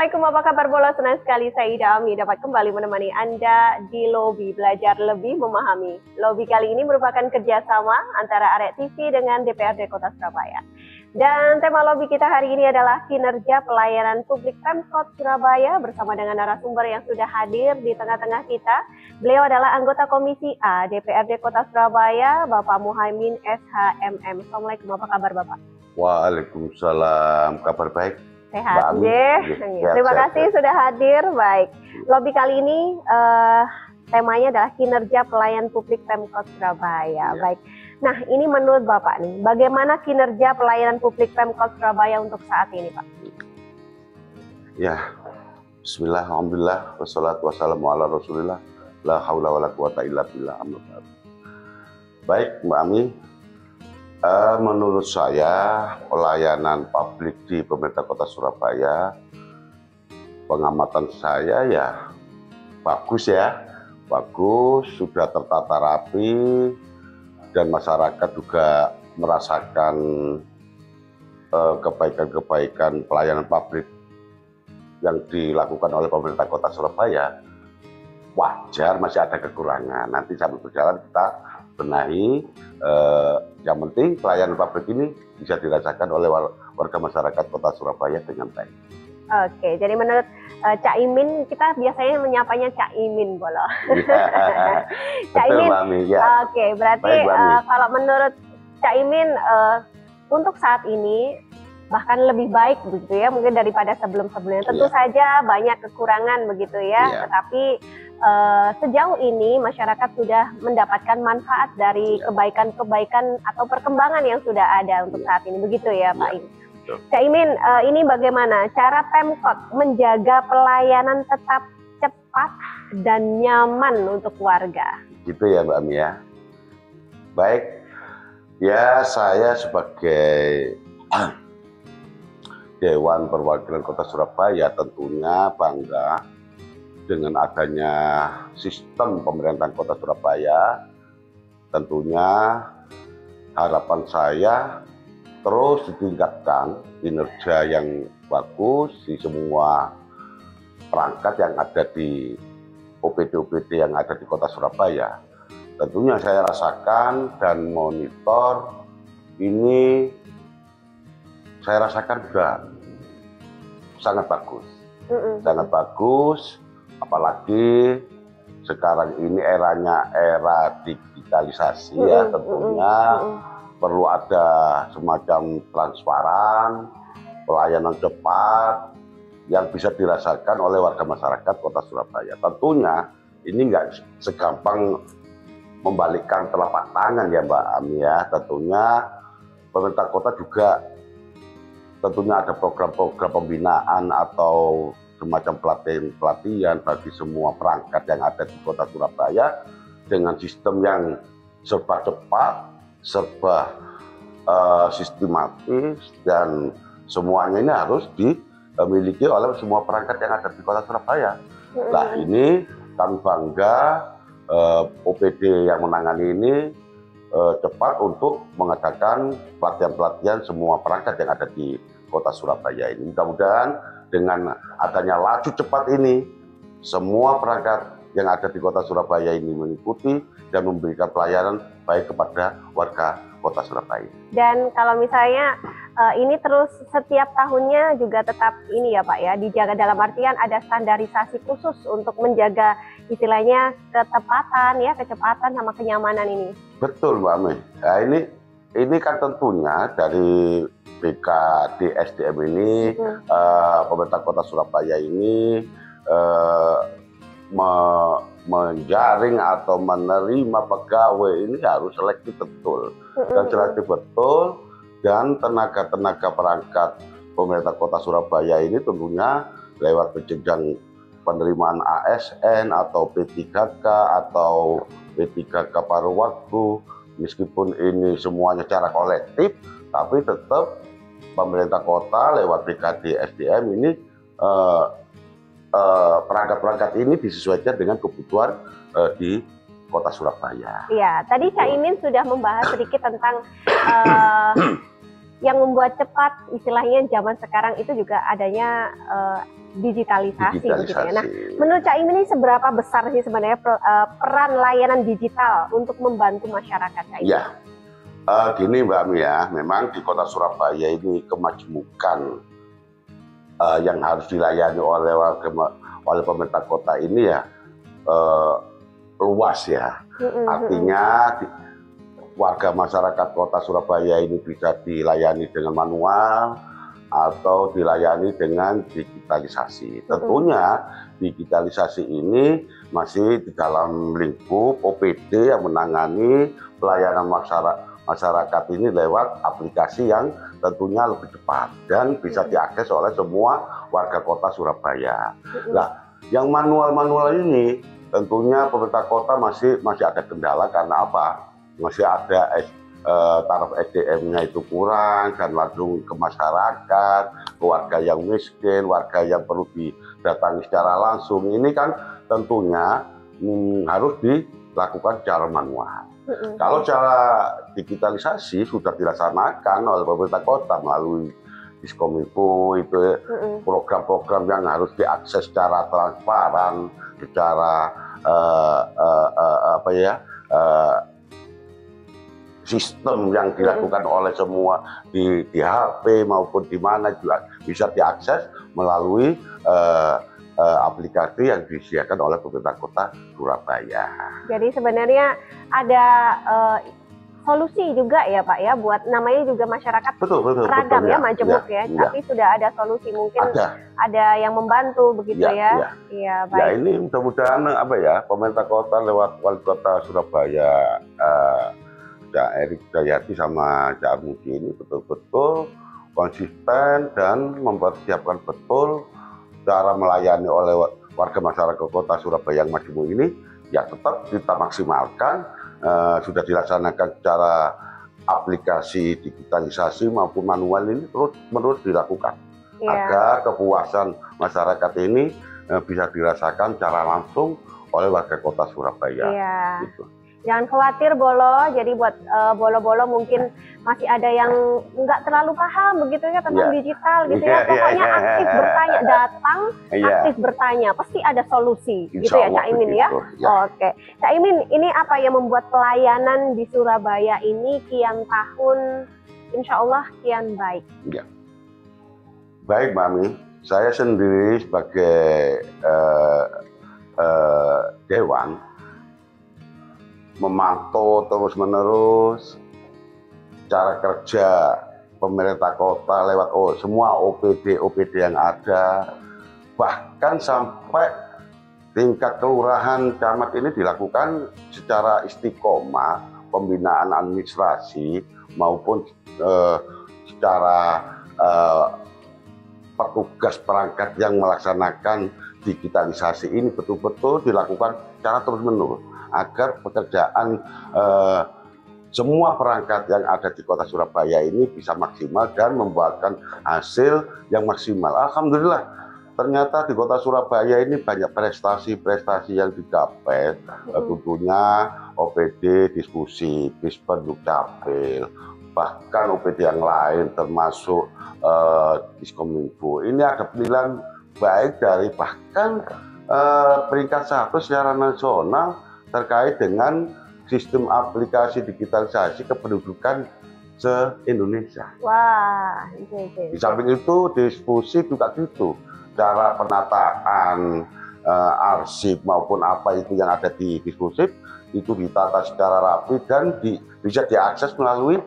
Assalamualaikum, apa kabar bola? Senang sekali saya Ida Ami dapat kembali menemani Anda di Lobi Belajar Lebih Memahami. Lobi kali ini merupakan kerjasama antara Arek TV dengan DPRD Kota Surabaya. Dan tema Lobi kita hari ini adalah kinerja pelayanan publik Pemkot Surabaya bersama dengan narasumber yang sudah hadir di tengah-tengah kita. Beliau adalah anggota Komisi A DPRD Kota Surabaya, Bapak Muhaimin SHMM. Assalamualaikum, apa kabar Bapak? Waalaikumsalam, kabar baik. Sehat deh. Terima kasih sudah hadir. Baik, Lobi kali ini temanya adalah kinerja pelayan publik Pemkot Surabaya. Ya. Baik. Nah, ini menurut Bapak nih, bagaimana kinerja pelayanan publik Pemkot Surabaya untuk saat ini, Pak? Ya, Bismillah, alhamdulillah, wassalatu wassalamu ala rasulillah, la haula wa la quwata illa billah, amma ba'd. Baik, Mbak Ami. Menurut saya pelayanan publik di pemerintah Kota Surabaya, pengamatan saya ya bagus, sudah tertata rapi dan masyarakat juga merasakan kebaikan-kebaikan pelayanan publik yang dilakukan oleh pemerintah Kota Surabaya. Wajar masih ada kekurangan, nanti sambil berjalan kita benahi. Yang penting pelayanan publik ini bisa dirasakan oleh warga masyarakat Kota Surabaya dengan baik. Oke, jadi menurut Cak Imin, kita biasanya menyapanya Cak Imin, Bolo. Ya, Cak Imin, ya. Oke, berarti kalau menurut Cak Imin untuk saat ini bahkan lebih baik begitu ya, mungkin daripada sebelum-sebelumnya. Tentu saja banyak kekurangan begitu ya, tetapi sejauh ini masyarakat sudah mendapatkan manfaat dari kebaikan-kebaikan atau perkembangan yang sudah ada untuk saat ini, begitu ya Pak Imin. Cak Imin, ini bagaimana cara Pemkot menjaga pelayanan tetap cepat dan nyaman untuk warga? Gitu ya Mbak Ami ya. Baik, ya saya sebagai Dewan Perwakilan Kota Surabaya tentunya bangga dengan adanya sistem pemerintahan Kota Surabaya. Tentunya harapan saya terus ditingkatkan kinerja yang bagus di semua perangkat yang ada di OPD-OPD yang ada di Kota Surabaya. Tentunya saya rasakan dan monitor ini, saya rasakan juga sangat bagus. Sangat bagus, apalagi sekarang ini eranya era digitalisasi ya, tentunya perlu ada semacam transparan, pelayanan cepat yang bisa dirasakan oleh warga masyarakat Kota Surabaya. Tentunya ini nggak segampang membalikkan telapak tangan ya Mbak Ami ya. Tentunya pemerintah kota juga tentunya ada program-program pembinaan atau semacam pelatihan bagi semua perangkat yang ada di Kota Surabaya dengan sistem yang serba cepat, serba sistematis, dan semuanya ini harus dimiliki oleh semua perangkat yang ada di Kota Surabaya. Nah ini kami bangga OPD yang menangani ini cepat untuk mengadakan pelatihan-pelatihan semua perangkat yang ada di Kota Surabaya ini. Mudah-mudahan dengan adanya laju cepat ini, semua perangkat yang ada di Kota Surabaya ini mengikuti dan memberikan pelayanan baik kepada warga Kota Surabaya. Dan kalau misalnya ini terus setiap tahunnya juga tetap ini ya Pak ya, dijaga dalam artian ada standarisasi khusus untuk menjaga istilahnya ketepatan ya, kecepatan sama kenyamanan ini. Betul Mbak Ami. Nah, ini kan tentunya dari BKD SDM ini, pemerintah Kota Surabaya ini menjaring atau menerima pegawai ini harus selektif betul dan tenaga-tenaga perangkat pemerintah Kota Surabaya ini tentunya lewat jenjang penerimaan ASN atau P3K atau P3K paruh waktu, meskipun ini semuanya secara kolektif, tapi tetap pemerintah kota lewat BKD SDM ini perangkat-perangkat ini disesuaikan dengan kebutuhan di Kota Surabaya. Iya, tadi Cak Imin sudah membahas sedikit tentang yang membuat cepat istilahnya zaman sekarang itu juga adanya digitalisasi. Begitu ya. Nah, menurut Cak Imin ini seberapa besar sih sebenarnya peran layanan digital untuk membantu masyarakat, Cak Imin? Ya, gini Mbak Ami ya, memang di kota Surabaya ini kemajemukan yang harus dilayani oleh pemerintah kota ini ya luas ya. Artinya warga masyarakat kota Surabaya ini bisa dilayani dengan manual atau dilayani dengan digitalisasi. Tentunya digitalisasi ini masih di dalam lingkup OPD yang menangani pelayanan masyarakat ini lewat aplikasi yang tentunya lebih cepat dan bisa diakses oleh semua warga kota Surabaya. Nah, yang manual-manual ini tentunya pemerintah kota masih ada kendala karena apa? Masih ada taraf SDM-nya itu kurang dan langsung ke masyarakat, ke warga yang miskin, warga yang perlu didatangi secara langsung. Ini kan tentunya harus dilakukan secara manual. Kalau cara digitalisasi sudah dilaksanakan oleh pemerintah kota melalui Diskominfo, itu program-program yang harus diakses secara transparan, secara sistem yang dilakukan oleh semua di HP maupun di mana juga bisa diakses melalui aplikasi yang disediakan oleh pemerintah kota Surabaya. Jadi sebenarnya ada solusi juga ya Pak ya, buat namanya juga masyarakat ragam ya, majemuk ya, tapi sudah ada solusi, mungkin ada yang membantu begitu ya. Iya, baik. Ya ini mudah-mudahan pemerintah kota lewat wali kota Surabaya Cak Erik Dayati sama Cak Muji ini betul-betul konsisten dan mempersiapkan betul cara melayani oleh warga masyarakat kota Surabaya yang majemuk ini ya tetap kita maksimalkan. Sudah dilaksanakan secara aplikasi digitalisasi maupun manual ini terus dilakukan agar kepuasan masyarakat ini bisa dirasakan secara langsung oleh warga kota Surabaya. Gitu. Jangan khawatir Bolo, jadi buat Bolo-Bolo mungkin masih ada yang nggak terlalu paham begitu ya tentang digital gitu ya. Pokoknya aktif bertanya, datang aktif bertanya, pasti ada solusi gitu ya Cak Imin ya. Oke, Cak Imin, ini apa yang membuat pelayanan di Surabaya ini kian tahun insya Allah kian baik? Ya. Baik Mami, saya sendiri sebagai Dewan memantau terus-menerus cara kerja pemerintah kota lewat semua OPD yang ada, bahkan sampai tingkat kelurahan camat ini dilakukan secara istiqomah pembinaan administrasi maupun secara petugas perangkat yang melaksanakan digitalisasi ini betul-betul dilakukan secara terus-menerus agar pekerjaan semua perangkat yang ada di kota Surabaya ini bisa maksimal dan membuahkan hasil yang maksimal. Alhamdulillah, ternyata di kota Surabaya ini banyak prestasi-prestasi yang dicapai. Tentunya OPD, diskusi, Dispenduk Capil, bahkan OPD yang lain termasuk Diskominfo. Ini ada penilaian baik dari bahkan peringkat 1 secara nasional terkait dengan sistem aplikasi digitalisasi kependudukan se-Indonesia. Wah, di samping itu diskusi juga gitu, cara penataan arsip maupun apa itu yang ada di diskusi itu ditata secara rapi dan bisa diakses melalui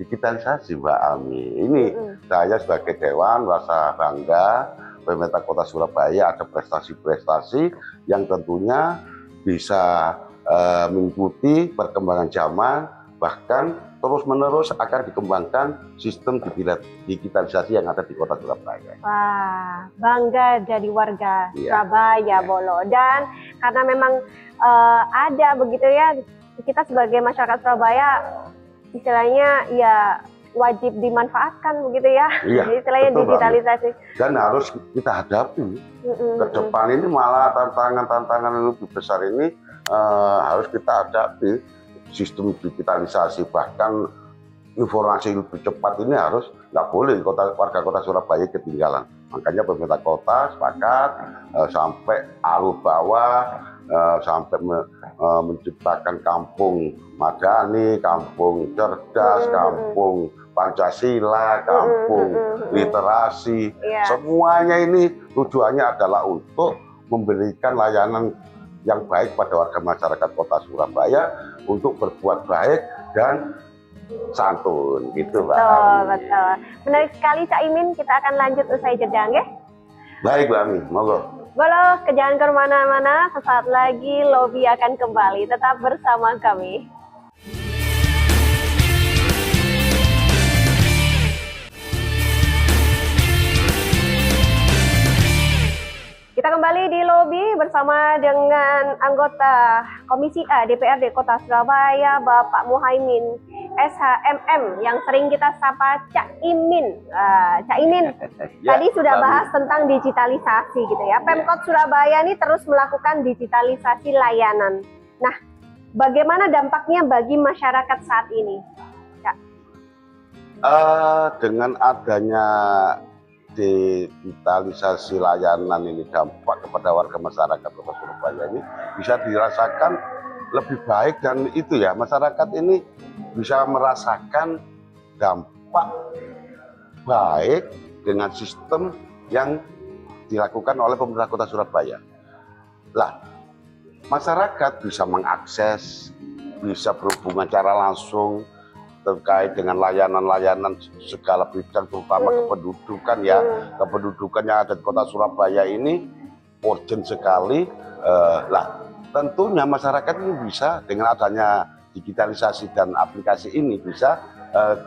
digitalisasi Mbak Ami. Ini saya sebagai Dewan merasa bangga pemerintah kota Surabaya ada prestasi-prestasi yang tentunya bisa mengikuti perkembangan zaman, bahkan terus-menerus akan dikembangkan sistem digitalisasi yang ada di kota Surabaya. Wah, bangga jadi warga Surabaya, Bolo. Dan karena memang ada begitu ya, kita sebagai masyarakat Surabaya istilahnya ya wajib dimanfaatkan begitu ya, istilahnya digitalisasi. Dan harus kita hadapi. Ke depan ini malah tantangan-tantangan yang lebih besar ini harus kita hadapi. Sistem digitalisasi bahkan informasi lebih cepat ini harus nggak boleh warga kota Surabaya ketinggalan. Makanya pemerintah kota sepakat sampai alur bawah sampai menciptakan kampung madani, kampung cerdas, kampung Pancasila, kampung literasi. Semuanya ini tujuannya adalah untuk memberikan layanan yang baik pada warga masyarakat kota Surabaya untuk berbuat baik dan santun gitu, Mbak. Betul. Menarik sekali Cak Imin, kita akan lanjut usai jeda, nggih? Baik, Mbak Ami, monggo. Boleh, jangan kemana-mana, sesaat lagi Lobby akan kembali, tetap bersama kami. Kita kembali di Lobby bersama dengan anggota Komisi A DPRD Kota Surabaya, Bapak Muhaimin SHMM yang sering kita sapa Cak Imin. Cak Imin, tadi sudah bahas tentang digitalisasi gitu ya. Pemkot Surabaya ini terus melakukan digitalisasi layanan. Nah, bagaimana dampaknya bagi masyarakat saat ini, Cak? Dengan adanya digitalisasi layanan ini dampak kepada warga masyarakat Kota Surabaya ini bisa dirasakan lebih baik, dan itu ya masyarakat ini bisa merasakan dampak baik dengan sistem yang dilakukan oleh pemerintah Kota Surabaya. Lah, masyarakat bisa mengakses, bisa berhubungan secara langsung terkait dengan layanan-layanan segala bidang, terutama kependudukan ya. Kependudukan yang ada di Kota Surabaya ini urgent sekali. Tentunya masyarakat ini bisa dengan adanya digitalisasi dan aplikasi ini bisa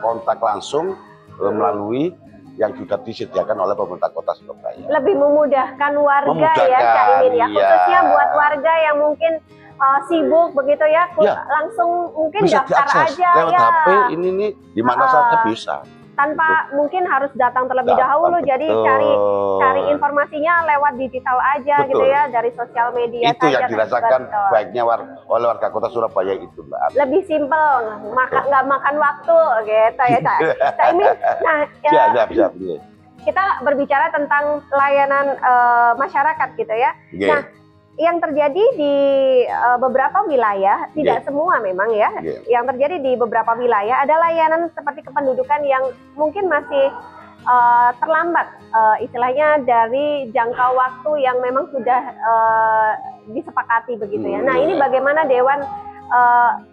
kontak langsung melalui yang sudah disediakan oleh pemerintah Kota Surabaya. Lebih memudahkan warga ya, Cak Imin ya, khususnya buat warga yang mungkin sibuk begitu ya, langsung mungkin bisa daftar aja lewat ya. HP ini nih di mana saja bisa. Tanpa mungkin harus datang terlebih dahulu, jadi cari informasinya lewat digital aja gitu ya, dari sosial media. Itu yang dirasakan baiknya oleh warga Kota Surabaya itu, Mbak. Lebih simpel, nggak makan waktu gitu ya, Cak Imin. Nah, kita berbicara tentang layanan masyarakat gitu ya. Nah, yang terjadi di beberapa wilayah, tidak semua memang ya, yang terjadi di beberapa wilayah ada layanan seperti kependudukan yang mungkin masih terlambat, istilahnya dari jangka waktu yang memang sudah disepakati begitu ya. Nah, ini bagaimana Dewan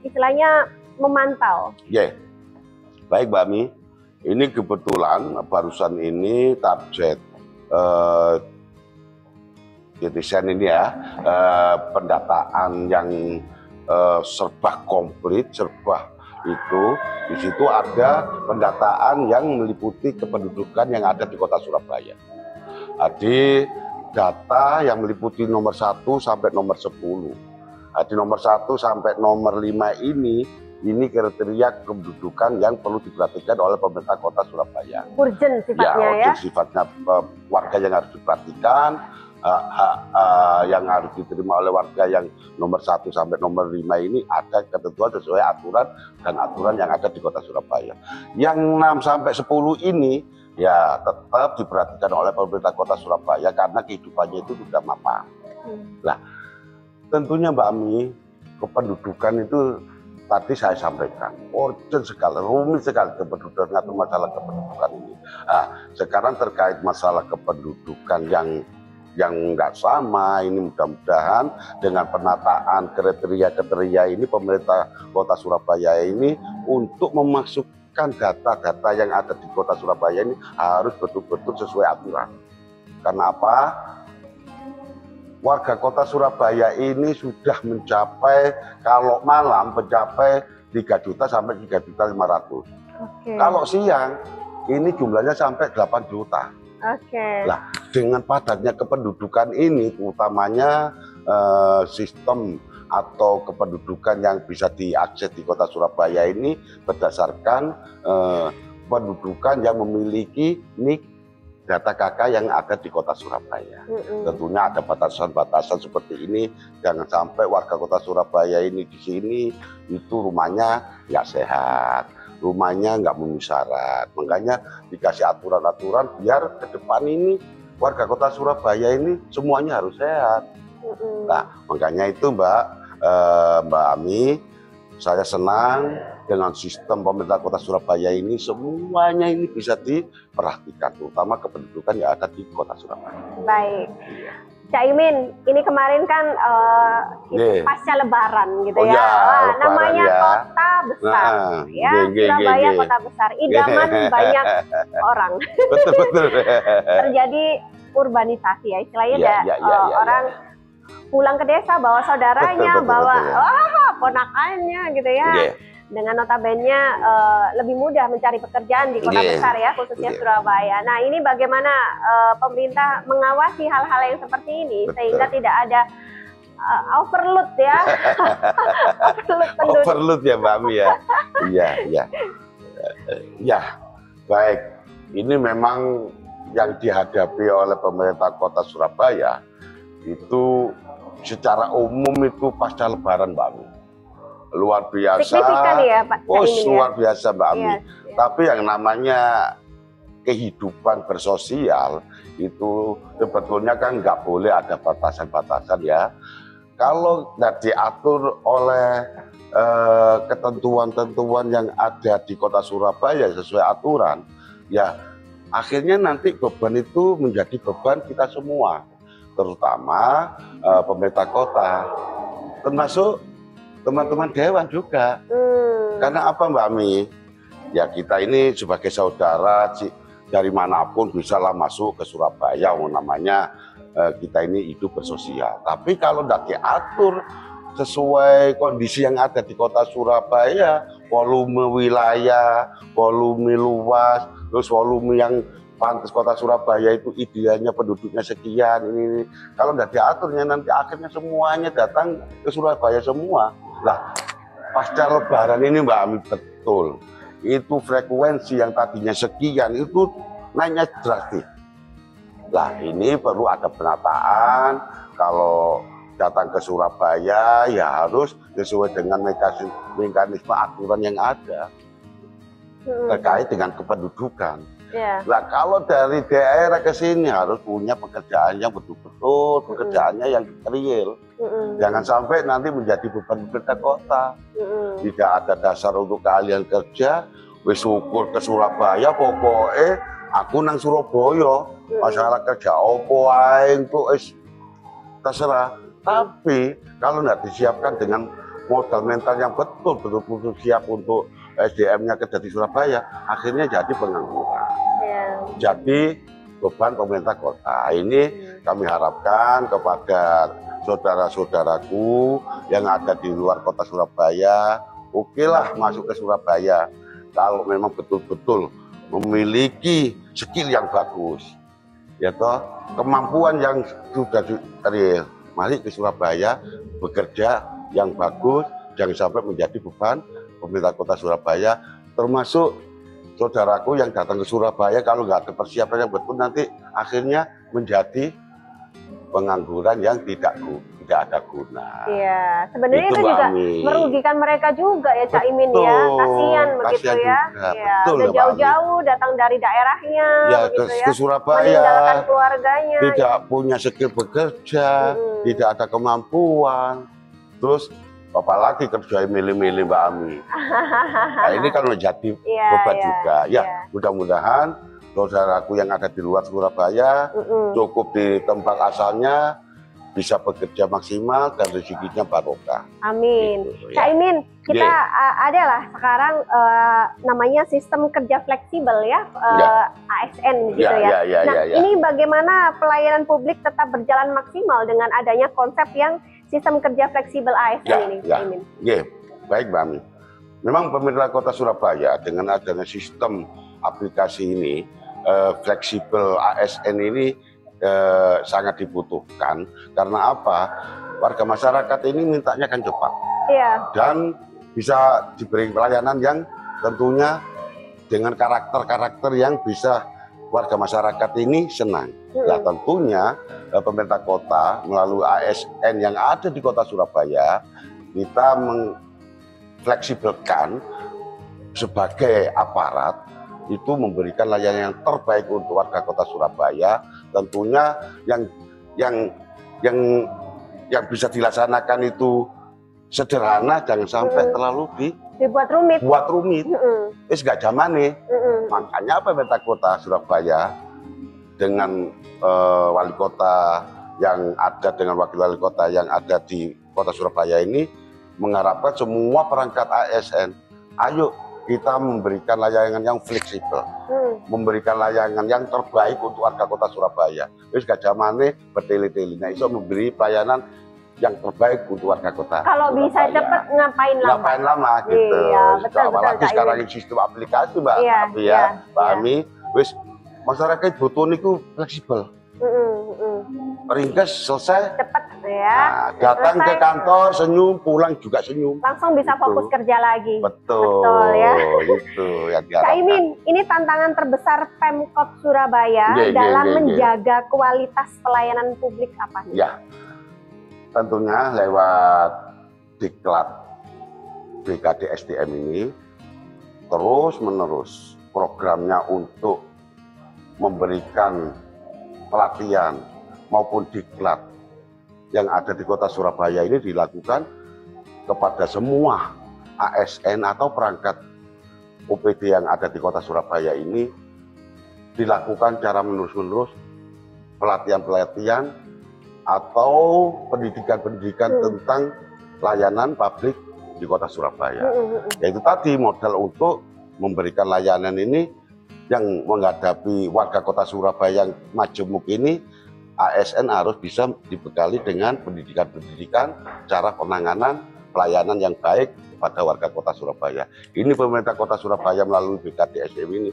istilahnya memantau? Baik, Mbak Ami, ini kebetulan barusan ini target desain ini ya, pendataan yang serba komplit, serba itu. Di situ ada pendataan yang meliputi kependudukan yang ada di Kota Surabaya. Jadi data yang meliputi nomor 1 sampai nomor 10. Di nomor 1 sampai nomor 5 ini kriteria kependudukan yang perlu diperhatikan oleh pemerintah Kota Surabaya. Urgent sifatnya ya. Urgent sifatnya, warga yang harus diperhatikan. Yang harus diterima oleh warga yang nomor 1 sampai nomor 5 ini ada ketentuan sesuai aturan dan aturan yang ada di Kota Surabaya. Yang 6 sampai 10 ini ya tetap diperhatikan oleh pemerintah Kota Surabaya karena kehidupannya itu sudah mapan. Nah, tentunya Mbak Ami, kependudukan itu tadi saya sampaikan urgent sekali, rumit sekali kependudukan atau masalah kependudukan ini. Sekarang terkait masalah kependudukan yang nggak sama ini, mudah-mudahan dengan penataan kriteria ini pemerintah Kota Surabaya ini untuk memasukkan data-data yang ada di Kota Surabaya ini harus betul-betul sesuai aturan. Karena apa? Warga Kota Surabaya ini sudah mencapai, kalau malam mencapai 3 juta sampai 3.500.000. Kalau siang ini jumlahnya sampai 8 juta. Lah, dengan padatnya kependudukan ini, utamanya sistem atau kependudukan yang bisa diakses di Kota Surabaya ini berdasarkan pendudukan yang memiliki NIK data KK yang ada di Kota Surabaya. Tentunya ada batasan-batasan seperti ini, jangan sampai warga Kota Surabaya ini di sini itu rumahnya nggak sehat, rumahnya nggak memenuhi syarat. Makanya dikasih aturan-aturan biar ke depan ini warga kota Surabaya ini semuanya harus sehat. Nah, makanya itu Mbak Ami, saya senang dengan sistem pemerintah kota Surabaya ini semuanya ini bisa diperhatikan, terutama kependudukan yang ada di kota Surabaya. Baik. Cak Imin, ini kemarin kan pasca Lebaran gitu ya. Lebaran, namanya kota besar, Surabaya kota besar, idaman banyak orang. Betul. Terjadi urbanisasi ya, istilahnya orang pulang ke desa bawa saudaranya, bawa ponakannya gitu ya. Dengan notabene lebih mudah mencari pekerjaan di kota besar ya, khususnya Surabaya. Nah, ini bagaimana pemerintah mengawasi hal-hal yang seperti ini sehingga tidak ada overload ya. Overload ya Mbak Ami ya. Iya. Baik. Ini memang yang dihadapi oleh pemerintah kota Surabaya itu secara umum itu pasca Lebaran Mbak Ami. Luar biasa. Signifikan ya Pak Imin, luar biasa Mbak Ami. Tapi yang namanya kehidupan bersosial itu sebetulnya kan nggak boleh ada batasan-batasan ya. Kalau nggak diatur oleh ketentuan-ketentuan yang ada di kota Surabaya sesuai aturan, ya akhirnya nanti beban itu menjadi beban kita semua, terutama pemerintah kota, termasuk teman-teman dewan juga. Karena apa Mbak Ami? Ya kita ini sebagai saudara dari manapun bisalah masuk ke Surabaya, namanya kita ini hidup bersosial. Tapi kalau tidak diatur sesuai kondisi yang ada di kota Surabaya, volume wilayah, volume luas, terus volume yang pantas kota Surabaya itu idealnya penduduknya sekian, ini kalau tidak diaturnya nanti akhirnya semuanya datang ke Surabaya semua. Lah, pasca Lebaran ini Mbak Ami betul, itu frekuensi yang tadinya sekian itu naiknya drastis. Lah ini perlu ada penataan, kalau datang ke Surabaya ya harus sesuai dengan mekanisme aturan yang ada terkait dengan kependudukan. Nah kalau dari daerah ke sini harus punya pekerjaan yang betul-betul, pekerjaannya yang real. Jangan sampai nanti menjadi beban pemerintah kota. Tidak ada dasar untuk keahlian kerja, wis syukur ke Surabaya, pokoknya aku nang Surabaya, masalah kerja opo ae itu terserah. Tapi kalau nggak disiapkan dengan modal mental yang betul-betul siap untuk SDM-nya kerja di Surabaya, akhirnya jadi pengangguran. Jadi beban pemerintah kota. Ini kami harapkan kepada saudara-saudaraku yang ada di luar kota Surabaya, okelah masuk ke Surabaya kalau memang betul-betul memiliki skill yang bagus, ya toh, kemampuan yang sudah real. Mari ke Surabaya bekerja yang bagus, jangan sampai menjadi beban pemerintah kota Surabaya, termasuk saudaraku yang datang ke Surabaya kalau nggak ada persiapan yang betul nanti akhirnya menjadi pengangguran yang tidak ada guna. Iya, sebenarnya itu juga merugikan mereka juga ya Cak Imin ya, kasihan begitu ya. Iya, udah jauh-jauh datang dari daerahnya, ya, begitu ke Surabaya, meninggalkan keluarganya, tidak punya skill bekerja, tidak ada kemampuan, terus apalagi kerja milih-milih Mbak Ami. Nah ini kan menjadi beban juga. Ya mudah-mudahan saudaraku yang ada di luar Surabaya cukup di tempat asalnya bisa bekerja maksimal dan rezekinya barokah. Amin. Gitu, Cak Imin, kita adalah sekarang namanya sistem kerja fleksibel ya, ASN gitu ya. Ini bagaimana pelayanan publik tetap berjalan maksimal dengan adanya konsep yang sistem kerja fleksibel ASN ini, Cak Imin? Baik Mbak Ami. Memang pemerintah kota Surabaya dengan adanya sistem aplikasi ini, fleksibel ASN ini sangat dibutuhkan. Karena apa? Warga masyarakat ini mintanya kan cepat. Dan bisa diberi pelayanan yang tentunya dengan karakter-karakter yang bisa warga masyarakat ini senang. Nah tentunya pemerintah kota melalui ASN yang ada di kota Surabaya, kita mengfleksibelkan sebagai aparat itu memberikan layanan yang terbaik untuk warga Kota Surabaya. Tentunya yang bisa dilaksanakan itu sederhana, jangan sampai terlalu dibuat rumit. Wis gak zamane. Makanya pemerintah Kota Surabaya dengan wali kota yang ada, dengan wakil wali kota yang ada di Kota Surabaya ini mengharapkan semua perangkat ASN, ayo kita memberikan layanan yang fleksibel, memberikan layanan yang terbaik untuk warga Kota Surabaya. Wis gak zamane bertele-tele, nah iso memberi pelayanan yang terbaik untuk warga kota. Kalau bisa cepet ngapain lama? Ngapain lama gitu. Iya, betul, apalagi betul, sekarang ini sistem aplikasi, Mbak. Iya, Tapi ya, Mbak Ami, wis masyarakat butuh niku fleksibel. Ringkes selesai. Cepet ya. Nah, datang selesai. ke kantor senyum, pulang juga senyum. Langsung bisa fokus kerja lagi. Betul ya. Itu yang diharapkan. Cak Imin, ini tantangan terbesar Pemkot Surabaya dalam menjaga kualitas pelayanan publik apa nih? Ya, tentunya lewat diklat BKD SDM ini terus menerus programnya untuk memberikan pelatihan maupun diklat yang ada di Kota Surabaya ini dilakukan kepada semua ASN atau perangkat OPD yang ada di Kota Surabaya ini, dilakukan cara menerus-menerus pelatihan-pelatihan atau pendidikan-pendidikan tentang layanan publik di Kota Surabaya. Yaitu tadi modal untuk memberikan layanan ini yang menghadapi warga Kota Surabaya yang majemuk ini, ASN harus bisa dibekali dengan pendidikan-pendidikan cara penanganan pelayanan yang baik kepada warga Kota Surabaya. Ini pemerintah Kota Surabaya melalui BKD SDM ini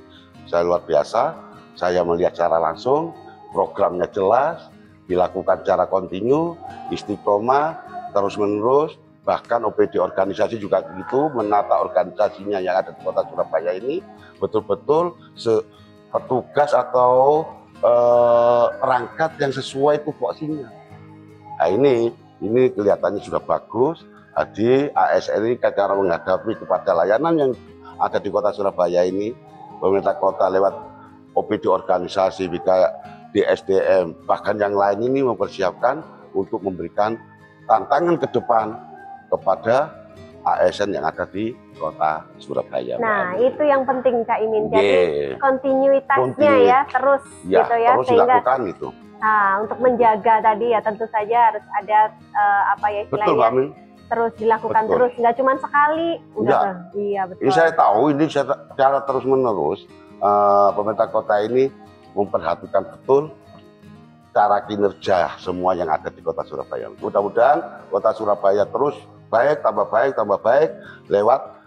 saya luar biasa. Saya melihat secara langsung, programnya jelas, dilakukan secara kontinu, istiqomah, terus-menerus. Bahkan OPD organisasi juga begitu, menata organisasinya yang ada di Kota Surabaya ini betul-betul petugas atau perangkat yang sesuai tupoksinya. Nah ini kelihatannya sudah bagus. Jadi ASN ini cara menghadapi kepada layanan yang ada di Kota Surabaya ini, pemerintah kota lewat OPD organisasi, BKD SDM, bahkan yang lain ini mempersiapkan untuk memberikan tantangan ke depan kepada ASN yang ada di Kota Surabaya. Nah, itu yang penting Cak Imin. Jadi kontinuitasnya ya terus gitu ya, terus sehingga dilakukan itu. Nah, untuk menjaga tadi ya tentu saja harus ada apa ya istilahnya. Betul, Mbak Min. Terus dilakukan terus, nggak cuma sekali. Iya, betul. Ini saya tahu ini secara terus-menerus pemerintah kota ini memperhatikan betul cara kinerja semua yang ada di Kota Surabaya. Mudah-mudahan Kota Surabaya terus baik, tambah baik lewat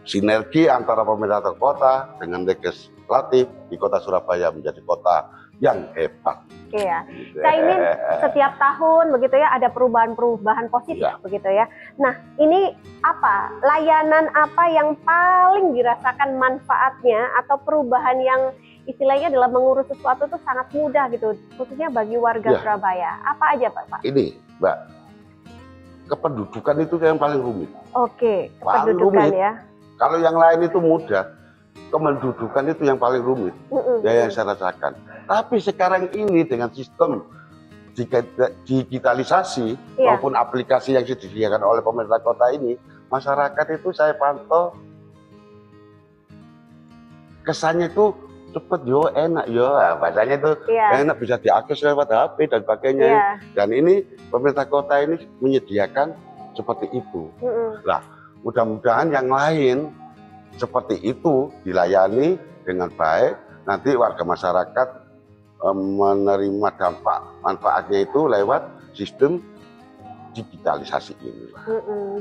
sinergi antara pemerintah kota dengan legislatif di Kota Surabaya menjadi kota yang hebat. Iya, Cak Imin setiap tahun begitu ya ada perubahan-perubahan positif begitu ya. Nah ini apa layanan apa yang paling dirasakan manfaatnya atau perubahan yang istilahnya dalam mengurus sesuatu itu sangat mudah gitu, khususnya bagi warga Surabaya. Apa aja Pak? Ini Mbak, kependudukan itu yang paling rumit. Oke, kependudukan ya. Kalau yang lain itu mudah, kependudukan itu yang paling rumit. Yang saya rasakan. Tapi sekarang ini dengan sistem digitalisasi maupun aplikasi yang disediakan oleh pemerintah kota ini, masyarakat itu saya pantau kesannya itu cepet enak bahasanya itu enak, bisa diakses lewat HP dan sebagainya. Dan ini pemerintah kota ini menyediakan seperti itu. Nah, mudah-mudahan yang lain seperti itu dilayani dengan baik. Nanti warga masyarakat menerima manfaatnya itu lewat sistem digitalisasi ini.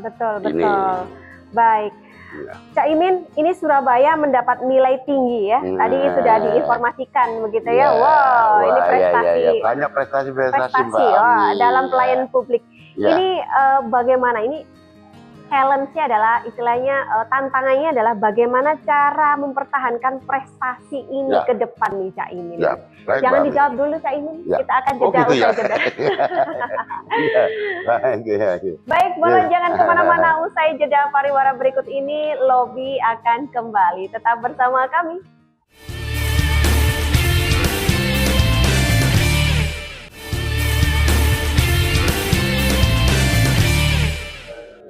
Betul. Baik. Cak Imin, ini Surabaya mendapat nilai tinggi ya. Tadi sudah diinformasikan begitu ya. Wow, ini prestasi. Banyak prestasi Mbak. Dalam pelayanan publik. Ini bagaimana ini challenge-nya adalah istilahnya tantangannya adalah bagaimana cara mempertahankan prestasi ini ke depan nih Cak Imin. Ya, baik, jangan Mbak dijawab dulu Cak Imin, kita akan jeda gitu usai ya. jeda. Baik, Baik, boleh jangan kemana-mana, usai jeda pariwara berikut ini Lobby akan kembali. Tetap bersama kami.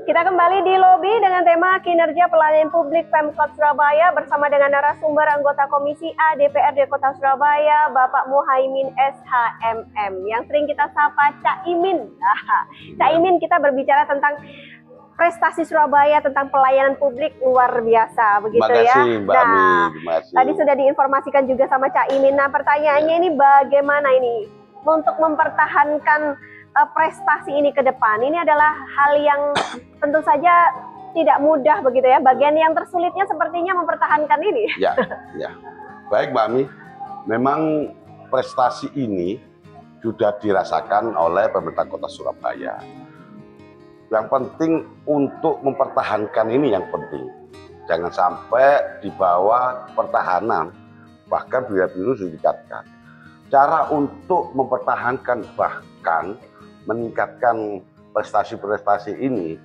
Kita kembali di Lobby dengan tema kinerja pelayanan publik Pemkot Surabaya bersama dengan narasumber anggota Komisi A DPRD Kota Surabaya, Bapak Muhaimin SHMM, yang sering kita sapa Cak Imin. Cak Imin, kita berbicara tentang prestasi Surabaya, tentang pelayanan publik luar biasa, begitu ya. Mbak Ami, tadi sudah diinformasikan juga sama Cak Imin. Nah, pertanyaannya ini bagaimana ini untuk mempertahankan prestasi ini ke depan? Ini adalah hal yang tentu saja tidak mudah begitu ya. Bagian yang tersulitnya sepertinya mempertahankan ini. Ya. Baik Mbak Ami, memang prestasi ini sudah dirasakan oleh pemerintah Kota Surabaya. Yang penting untuk mempertahankan ini yang penting. Jangan sampai di bawah pertahanan, bahkan biru-biru sudah ditingkatkan. Cara untuk mempertahankan bahkan meningkatkan prestasi-prestasi ini,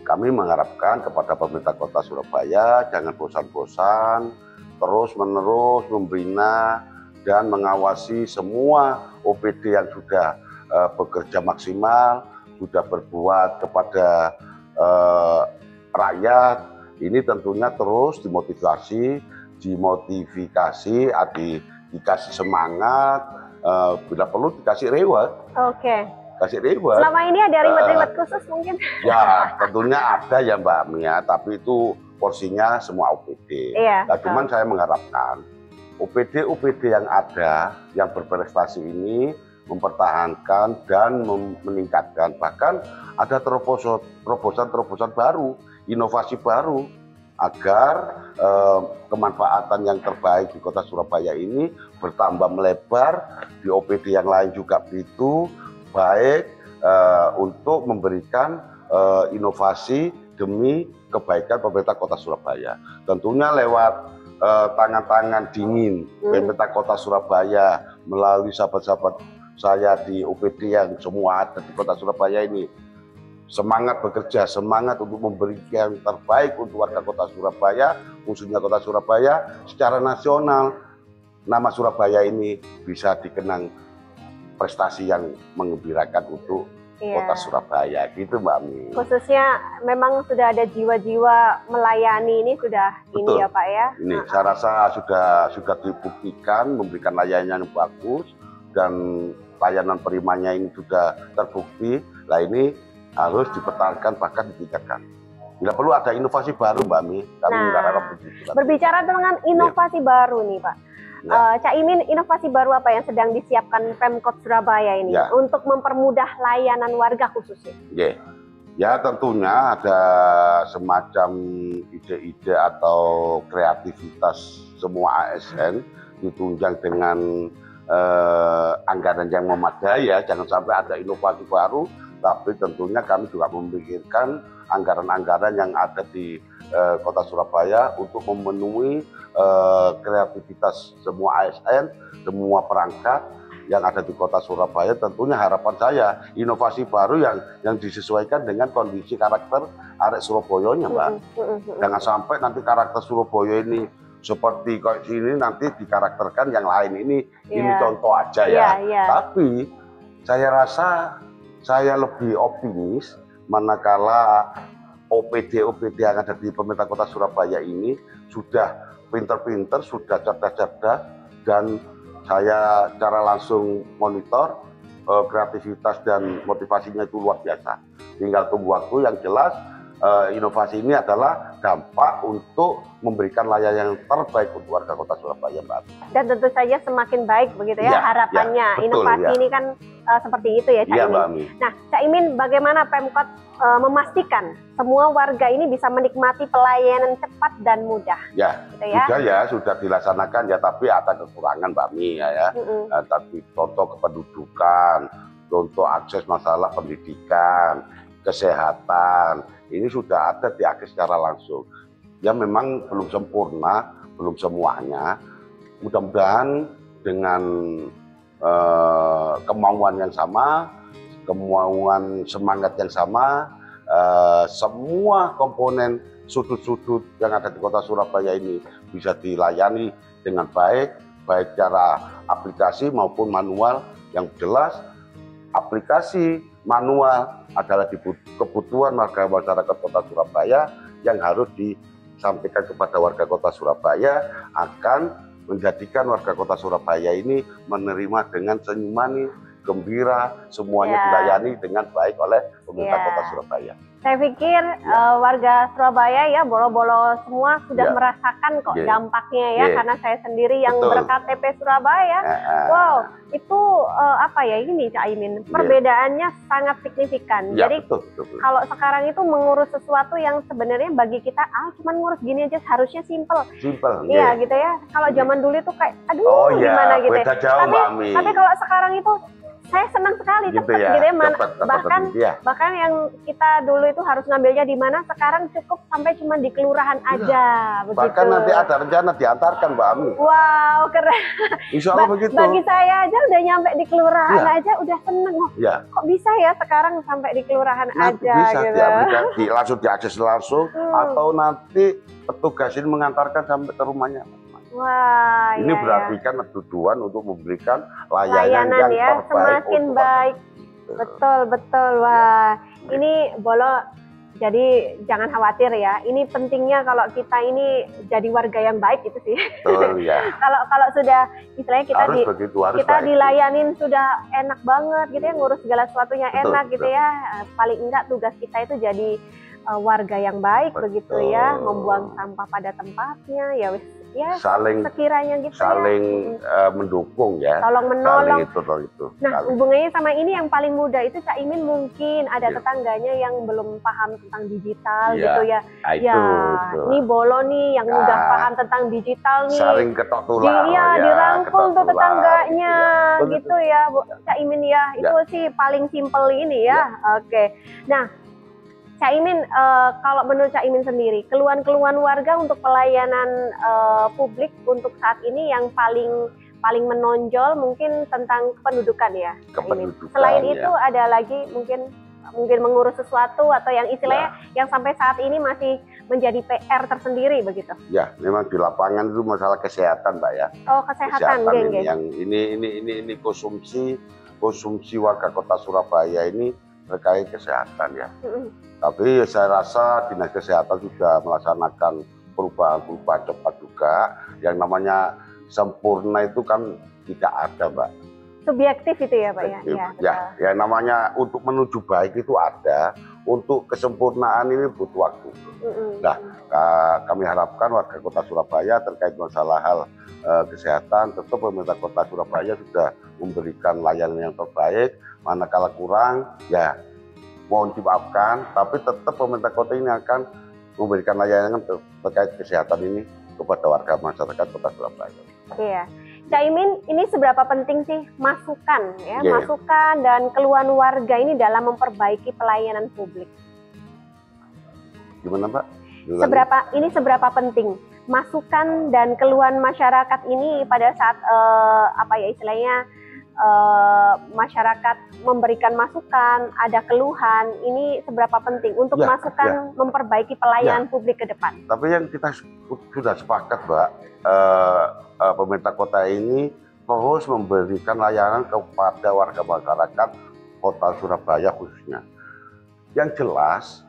kami mengharapkan kepada pemerintah Kota Surabaya jangan bosan-bosan, terus-menerus membina dan mengawasi semua OPD yang sudah bekerja maksimal, sudah berbuat kepada rakyat. Ini tentunya terus dimotivasi, dikasih semangat, bila perlu dikasih reward. Oke. Kasih reward. Selama ini ada reward khusus mungkin? Ya, tentunya ada ya Mbak Mia, tapi itu porsinya semua OPD. Iya. Nah, cuman saya mengharapkan OPD yang ada, yang berprestasi ini mempertahankan dan meningkatkan. Bahkan ada terobosan-terobosan baru, inovasi baru, agar kemanfaatan yang terbaik di Kota Surabaya ini bertambah melebar, di OPD yang lain juga begitu baik, untuk memberikan inovasi demi kebaikan pemerintah Kota Surabaya. Tentunya lewat tangan-tangan dingin pemerintah Kota Surabaya melalui sahabat-sahabat saya di OPD yang semua ada di Kota Surabaya ini. Semangat bekerja, semangat untuk memberikan yang terbaik untuk warga Kota Surabaya, khususnya Kota Surabaya secara nasional. Nama Surabaya ini bisa dikenang prestasi yang menggembirakan untuk Kota Surabaya, gitu Mbak Ami. Khususnya memang sudah ada jiwa-jiwa melayani ini sudah. Betul. Ini ya Pak ya. Ini saya rasa sudah dibuktikan memberikan layanan yang bagus dan layanan perimanya ini sudah terbukti. Nah ini harus dipertahankan bahkan ditingkatkan. Bila perlu ada inovasi baru Mbak Ami, kami mengharapkan begitu. Berbicara dengan inovasi baru nih Pak. Cak Imin, inovasi baru apa yang sedang disiapkan Pemkot Surabaya ini untuk mempermudah layanan warga khususnya? Ya tentunya ada semacam ide-ide atau kreativitas semua ASN ditunjang dengan anggaran yang memadai ya. Jangan sampai ada inovasi baru, tapi tentunya kami juga memikirkan anggaran-anggaran yang ada di Kota Surabaya untuk memenuhi kreativitas semua ASN, semua perangkat yang ada di Kota Surabaya. Tentunya harapan saya inovasi baru yang disesuaikan dengan kondisi karakter arek Surabayanya, Mbak. Jangan sampai nanti karakter Surabaya ini seperti kayak sini nanti dikarakterkan yang lain. Ini contoh aja ya. Tapi saya rasa saya lebih optimis manakala OPD yang ada di pemerintah Kota Surabaya ini sudah pinter-pinter, sudah cerdas-cerdas, dan saya secara langsung monitor kreativitas dan motivasinya itu luar biasa. Tinggal tunggu waktu. Yang jelas inovasi ini adalah dampak untuk memberikan layanan yang terbaik untuk warga Kota Surabaya, Mbak. Dan tentu saja semakin baik begitu ya harapannya. Betul, inovasi ini kan seperti itu ya Cak Imin. Nah Cak Imin, bagaimana Pemkot memastikan semua warga ini bisa menikmati pelayanan cepat dan mudah? Sudah dilaksanakan ya, tapi ada kekurangan Mbak Mi ya. Tapi contoh kependudukan, contoh akses masalah pendidikan, kesehatan, ini sudah ada diakses secara langsung. Ya memang belum sempurna, belum semuanya. Mudah-mudahan dengan kemauan yang sama, kemauan semangat yang sama, semua komponen sudut-sudut yang ada di kota Surabaya ini bisa dilayani dengan baik, baik cara aplikasi maupun manual. Yang jelas aplikasi manual adalah kebutuhan warga masyarakat kota Surabaya yang harus disampaikan kepada warga kota Surabaya akan menjadikan warga kota Surabaya ini menerima dengan senyum manis, gembira, semuanya dilayani dengan baik oleh pemerintah kota Surabaya. Saya pikir warga Surabaya ya bolo-bolo semua sudah merasakan kok dampaknya ya, karena saya sendiri yang berKTP Surabaya. Wow, itu apa ya ini Cak Imin, perbedaannya sangat signifikan. Jadi kalau sekarang itu mengurus sesuatu yang sebenarnya bagi kita cuman ngurus gini aja harusnya simple. Iya gitu ya. Kalau zaman dulu itu kayak aduh gimana gitu ya. Tapi kalau sekarang itu saya senang sekali cepat gitu ya, bahkan yang kita dulu itu harus ngambilnya di mana, sekarang cukup sampai cuma di kelurahan aja. Begitu. Bahkan nanti ada rencana diantarkan Mbak Ami. Wow, keren. Insya Allah begitu. Bagi saya aja udah nyampe di kelurahan aja udah seneng. Kok bisa ya sekarang sampai di kelurahan aja bisa gitu. Langsung diakses langsung atau nanti petugas ini mengantarkan sampai ke rumahnya. Wah, ini berarti kan tujuan untuk memberikan layanan yang terbaik, semakin baik. Betul. Wah, ini Bolo, jadi jangan khawatir ya. Ini pentingnya kalau kita ini jadi warga yang baik gitu sih. Betul ya. Kalau sudah istilahnya kita dilayanin sudah enak banget gitu ya, ngurus segala sesuatunya enak gitu ya. Paling enggak tugas kita itu jadi warga yang baik begitu ya, membuang sampah pada tempatnya ya wis. Ya, sekiranya gitu mendukung ya, tolong menolong itu. Nah, hubungannya sama ini yang paling mudah itu Cak Imin mungkin ada tetangganya yang belum paham tentang digital gitu ya. Ini Bolo nih yang udah paham tentang digital nih. Saling ketok tulang. Dirangkul tuh tetangganya gitu ya, Cak Imin ya. Itu sih paling simpel ini ya. Oke. Nah, Cak Imin, kalau menurut Cak Imin sendiri, keluhan-keluhan warga untuk pelayanan publik untuk saat ini yang paling menonjol mungkin tentang kependudukan ya, Cak Imin. Selain itu ada lagi mungkin mengurus sesuatu atau yang istilahnya yang sampai saat ini masih menjadi PR tersendiri begitu. Ya, memang di lapangan itu masalah kesehatan, Mbak ya. Oh, kesehatan ini yang ini konsumsi warga kota Surabaya ini terkait kesehatan ya. Tapi saya rasa Dinas Kesehatan sudah melaksanakan perubahan-perubahan cepat juga. Yang namanya sempurna itu kan tidak ada, Mbak. Subjektif itu ya, Pak ya? Ya, namanya untuk menuju baik itu ada. Untuk kesempurnaan ini butuh waktu. Nah, kami harapkan warga kota Surabaya terkait masalah hal kesehatan, tetap pemerintah kota Surabaya sudah memberikan layanan yang terbaik. Manakala kurang, ya mohon dimaafkan, tapi tetap pemerintah kota ini akan memberikan layanan terkait kesehatan ini kepada warga masyarakat kota Surabaya. Iya, Cak Imin, ini seberapa penting sih masukan dan keluhan warga ini dalam memperbaiki pelayanan publik? Gimana, Pak? Seberapa penting masukan dan keluhan masyarakat ini pada saat masyarakat memberikan masukan, ada keluhan, ini seberapa penting untuk masukan memperbaiki pelayanan publik ke depan? Tapi yang kita sudah sepakat, Mbak, pemerintah kota ini terus memberikan layanan kepada warga masyarakat kota Surabaya khususnya. Yang jelas,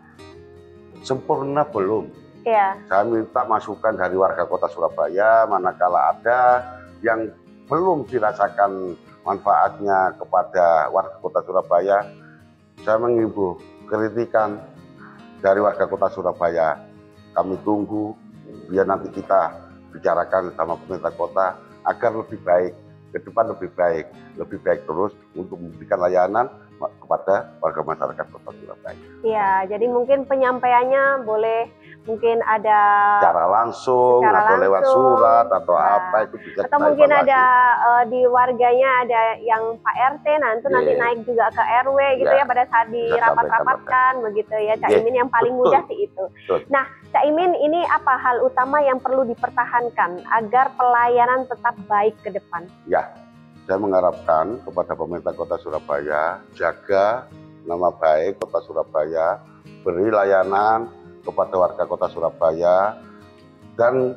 sempurna belum. Saya minta masukan dari warga kota Surabaya, manakala ada yang belum dirasakan manfaatnya kepada warga kota Surabaya, saya mengimbau kritikan dari warga kota Surabaya. Kami tunggu biar nanti kita bicarakan sama pemerintah kota agar lebih baik, ke depan lebih baik terus untuk memberikan layanan kepada warga masyarakat kota Surabaya. Iya, jadi mungkin penyampaiannya boleh mungkin ada Secara langsung atau lewat surat atau apa itu bisa atau kita mungkin evaluasi. ada di warganya ada yang Pak RT, nah itu nanti naik juga ke RW gitu ya pada saat dirapat-rapatkan begitu ya. Cak Imin yang paling mudah sih itu. Nah, Cak Imin, ini apa hal utama yang perlu dipertahankan agar pelayanan tetap baik ke depan? Ya, saya mengharapkan kepada pemerintah Kota Surabaya, jaga nama baik Kota Surabaya, beri layanan kepada warga Kota Surabaya, dan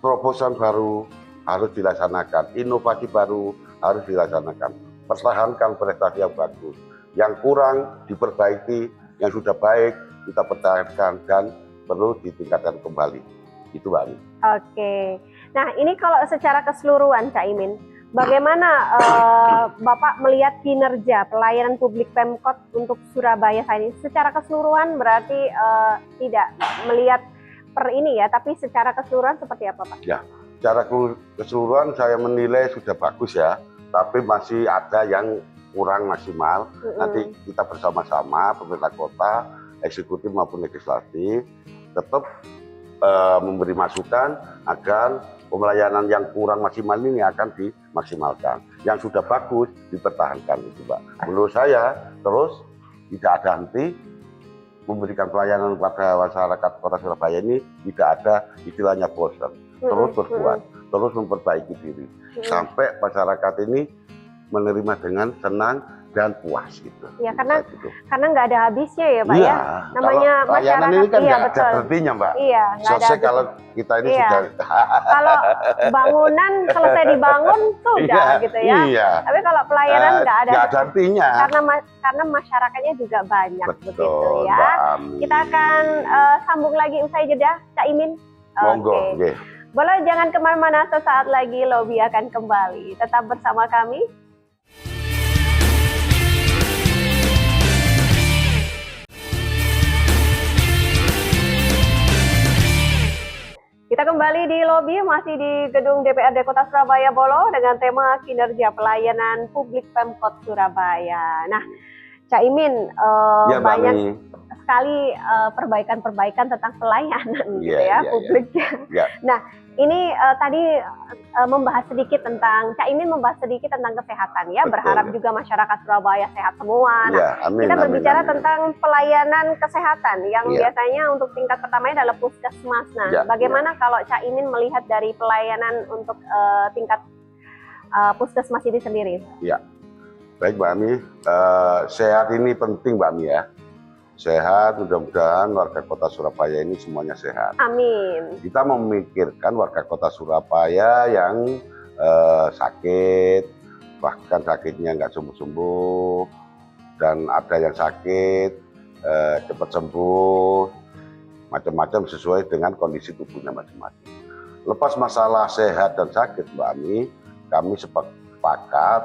terobosan baru harus dilaksanakan, inovasi baru harus dilaksanakan, pertahankan prestasi yang bagus, yang kurang diperbaiki, yang sudah baik kita pertahankan dan perlu ditingkatkan kembali. Itu Mbak Ani. Oke, nah ini kalau secara keseluruhan Cak Imin, bagaimana Bapak melihat kinerja pelayanan publik Pemkot untuk Surabaya saat ini? Secara keseluruhan berarti tidak melihat per ini ya, tapi secara keseluruhan seperti apa Pak? Ya, secara keseluruhan saya menilai sudah bagus ya, tapi masih ada yang kurang maksimal. Nanti kita bersama-sama pemerintah kota, eksekutif maupun legislatif, tetap memberi masukan agar pelayanan yang kurang maksimal ini akan dimaksimalkan. Yang sudah bagus dipertahankan itu Mbak. Menurut saya terus tidak ada henti memberikan pelayanan kepada masyarakat Kota Surabaya ini, tidak ada istilahnya bosan. Terus berbuat, terus memperbaiki diri sampai masyarakat ini menerima dengan senang dan puas gitu. Ya, karena nggak ada habisnya ya Pak ya. Namanya masyarakat ini kan nggak ada berhentinya Mbak. Iya. Selesai kalau kita ini sudah. Kalau bangunan selesai dibangun sudah gitu ya. Iya. Tapi kalau pelayanan nggak ada artinya. Karena masyarakatnya juga banyak. Betul, begitu ya. Kita akan sambung lagi usai jeda, Cak Imin. Monggo. Okay. Boleh jangan kemana-mana, sesaat lagi Lobby akan kembali. Tetap bersama kami. Kita kembali di Lobby, masih di gedung DPRD Kota Surabaya Bolo dengan tema kinerja pelayanan publik Pemkot Surabaya. Nah, Cak Imin, banyak sekali perbaikan-perbaikan tentang pelayanan gitu ya publik. Nah, ini tadi membahas sedikit tentang, Cak Imin membahas sedikit tentang kesehatan ya. Betul, berharap juga masyarakat Surabaya sehat semua. Nah, kita berbicara tentang pelayanan kesehatan yang biasanya untuk tingkat pertamanya adalah puskesmas. Nah, bagaimana kalau Cak Imin melihat dari pelayanan untuk tingkat puskesmas ini sendiri? Ya, baik Mbak Ami, sehat ini penting Mbak Ami ya. Sehat, mudah-mudahan warga Kota Surabaya ini semuanya sehat. Amin. Kita memikirkan warga Kota Surabaya yang sakit, bahkan sakitnya nggak sembuh-sembuh, dan ada yang sakit cepat sembuh, macam-macam sesuai dengan kondisi tubuhnya masing-masing. Lepas masalah sehat dan sakit, Mbak Ami, kami sepakat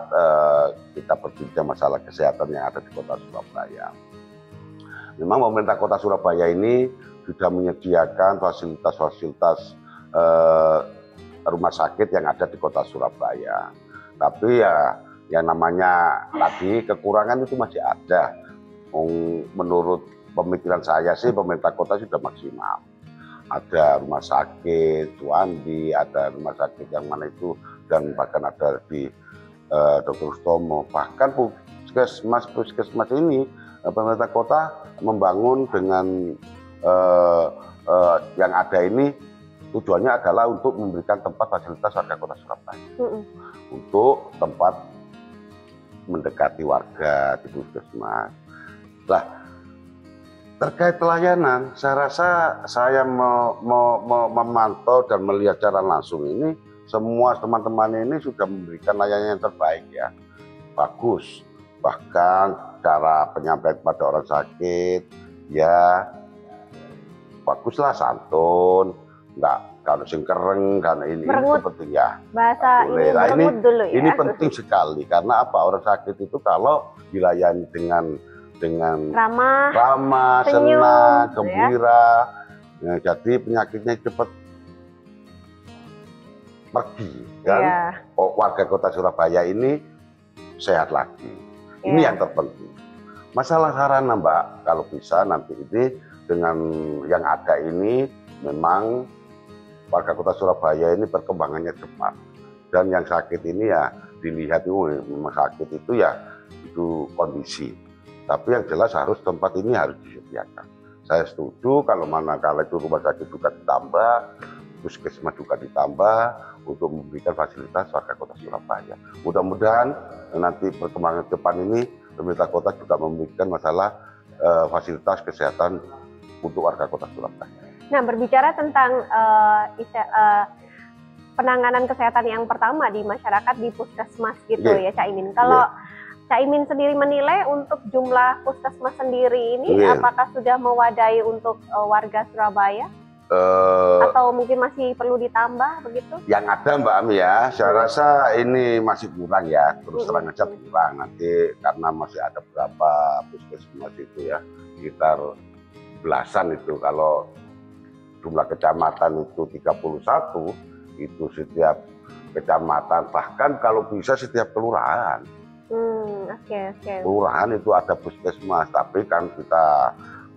kita berbincang masalah kesehatan yang ada di Kota Surabaya. Memang pemerintah Kota Surabaya ini sudah menyediakan fasilitas-fasilitas rumah sakit yang ada di Kota Surabaya. Tapi ya yang namanya tadi kekurangan itu masih ada. Menurut pemikiran saya sih pemerintah kota sudah maksimal. Ada rumah sakit Suwandi, ada rumah sakit yang mana itu, dan bahkan ada di Dr. Ustomo. Bahkan puskesmas ini pemerintah kota membangun dengan yang ada ini, tujuannya adalah untuk memberikan tempat fasilitas warga Kota Surabaya, untuk tempat mendekati warga di puskesmas. Nah, terkait pelayanan, saya rasa saya memantau dan melihat secara langsung ini, semua teman-teman ini sudah memberikan layanan yang terbaik ya, bagus. Bahkan cara penyampaian kepada orang sakit ya baguslah, santun, nggak kalau singkereng, karena ini penting ya. Bahasa ini beremut dulu ya. Ini penting sekali karena apa, orang sakit itu kalau dilayani dengan ramah, senyum, senang, gembira, ya, jadi penyakitnya cepat pergi kan. Warga Kota Surabaya ini sehat lagi. Ini yang terpenting. Masalah sarana Mbak, kalau bisa nanti ini dengan yang ada ini memang warga kota Surabaya ini perkembangannya cepat. Dan yang sakit ini ya dilihat itu memang sakit itu ya itu kondisi. Tapi yang jelas harus tempat ini harus disediakan. Saya setuju kalau manakala itu rumah sakit juga ditambah, puskesmas juga ditambah untuk memberikan fasilitas warga kota Surabaya. Mudah-mudahan nanti perkembangan depan ini pemerintah kota juga memberikan masalah fasilitas kesehatan untuk warga kota Surabaya. Nah, berbicara tentang penanganan kesehatan yang pertama di masyarakat di puskesmas gitu ya Cak Imin. Kalau Cak Imin sendiri menilai untuk jumlah puskesmas sendiri ini apakah sudah mewadai untuk warga Surabaya? Atau mungkin masih perlu ditambah begitu? Yang ada Mbak Ami ya, saya rasa ini masih kurang ya, terus terang aja kurang. Nanti karena masih ada beberapa puskesmas itu ya, sekitar belasan itu. Kalau jumlah kecamatan itu 31, itu setiap kecamatan, bahkan kalau bisa setiap kelurahan. Kelurahan itu ada puskesmas, tapi kan kita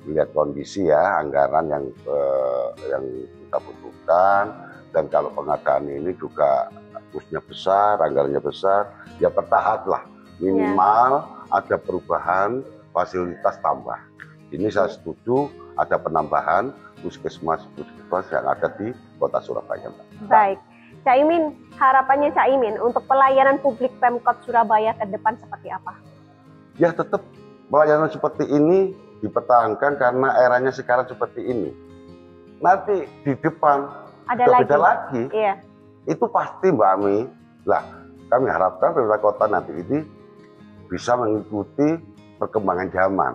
lihat kondisi ya, anggaran yang kita butuhkan, dan kalau pengadaan ini juga pusnya besar, anggarannya besar, ya bertahap lah, minimal ada perubahan fasilitas tambah. Ini saya setuju ada penambahan puskesmas yang ada di kota Surabaya. Baik, Cak Imin, harapannya Cak Imin untuk pelayanan publik Pemkot Surabaya ke depan seperti apa? Ya tetap pelayanan seperti ini dipertahankan karena eranya sekarang seperti ini. Nanti di depan ada beda lagi. Iya. Itu pasti Mbak Ami. Lah, kami harapkan pemerintah kota nanti ini bisa mengikuti perkembangan zaman.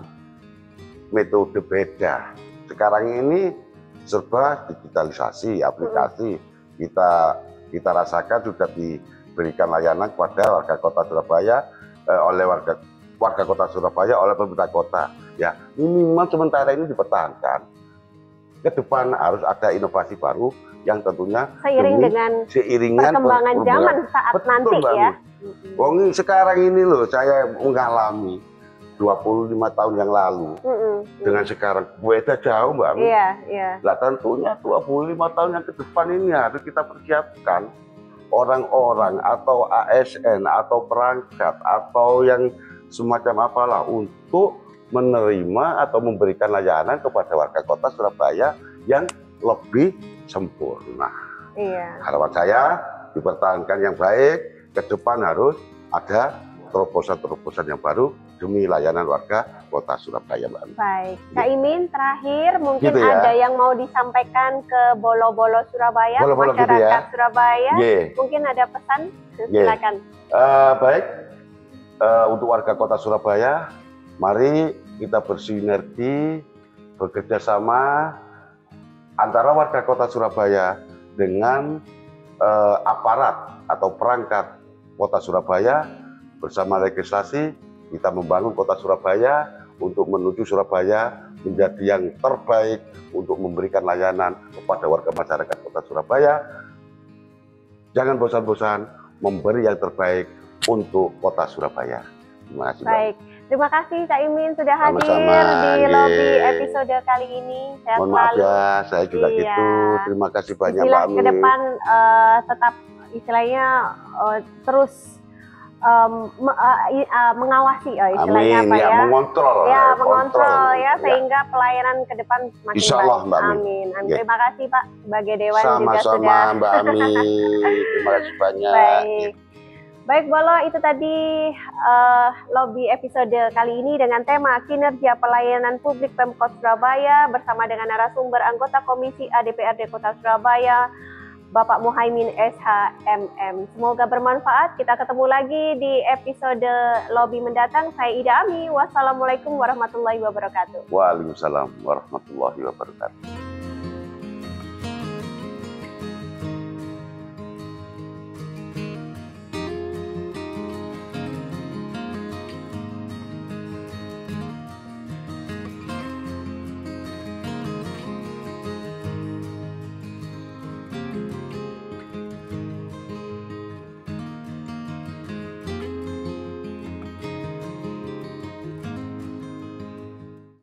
Metode beda. Sekarang ini serba digitalisasi, aplikasi. Kita rasakan sudah diberikan layanan kepada warga kota Surabaya oleh warga kota Surabaya oleh pemerintah kota. Ya, minimal sementara ini dipertahankan. Ke depan harus ada inovasi baru yang tentunya seiring dengan perkembangan zaman saat nanti ya. Wong sekarang ini loh saya mengalami 25 tahun yang lalu dengan sekarang beda jauh Mbak Ami. Iya. Nah tentunya 25 tahun yang ke depan ini harus kita persiapkan orang-orang atau ASN atau perangkat atau yang semacam apalah untuk menerima atau memberikan layanan kepada warga kota Surabaya yang lebih sempurna. Iya. Harapan saya dipertahankan yang baik, ke depan harus ada terobosan-terobosan yang baru demi layanan warga kota Surabaya, Mbak. Baik, Cak Imin terakhir mungkin gitu ya? Ada yang mau disampaikan ke bolo-bolo Surabaya, masyarakat gitu ya? Surabaya, mungkin ada pesan, silakan. Baik, untuk warga kota Surabaya, mari kita bersinergi, bekerja sama antara warga kota Surabaya dengan aparat atau perangkat kota Surabaya bersama legislasi. Kita membangun kota Surabaya untuk menuju Surabaya menjadi yang terbaik untuk memberikan layanan kepada warga masyarakat kota Surabaya. Jangan bosan-bosan memberi yang terbaik untuk kota Surabaya. Terima kasih. Baik, terima kasih Cak Imin sudah hadir di lobby episode kali ini. Mohon maaf ya, saya juga gitu. Terima kasih banyak Mbak Ami. Ke depan tetap istilahnya terus mengawasi istilahnya apa ya, mengontrol ya, sehingga pelayanan ke depan makin baik. Amin. Terima kasih Pak sebagai Dewan juga sudah. Mbak Ami. Terima kasih banyak. Baik Bolo, itu tadi lobby episode kali ini dengan tema kinerja pelayanan publik Pemkot Surabaya bersama dengan narasumber anggota Komisi A DPRD Kota Surabaya Bapak Muhaimin SHMM. Semoga bermanfaat. Kita ketemu lagi di episode lobby mendatang. Saya Ida Ami. Wassalamualaikum warahmatullahi wabarakatuh. Waalaikumsalam warahmatullahi wabarakatuh.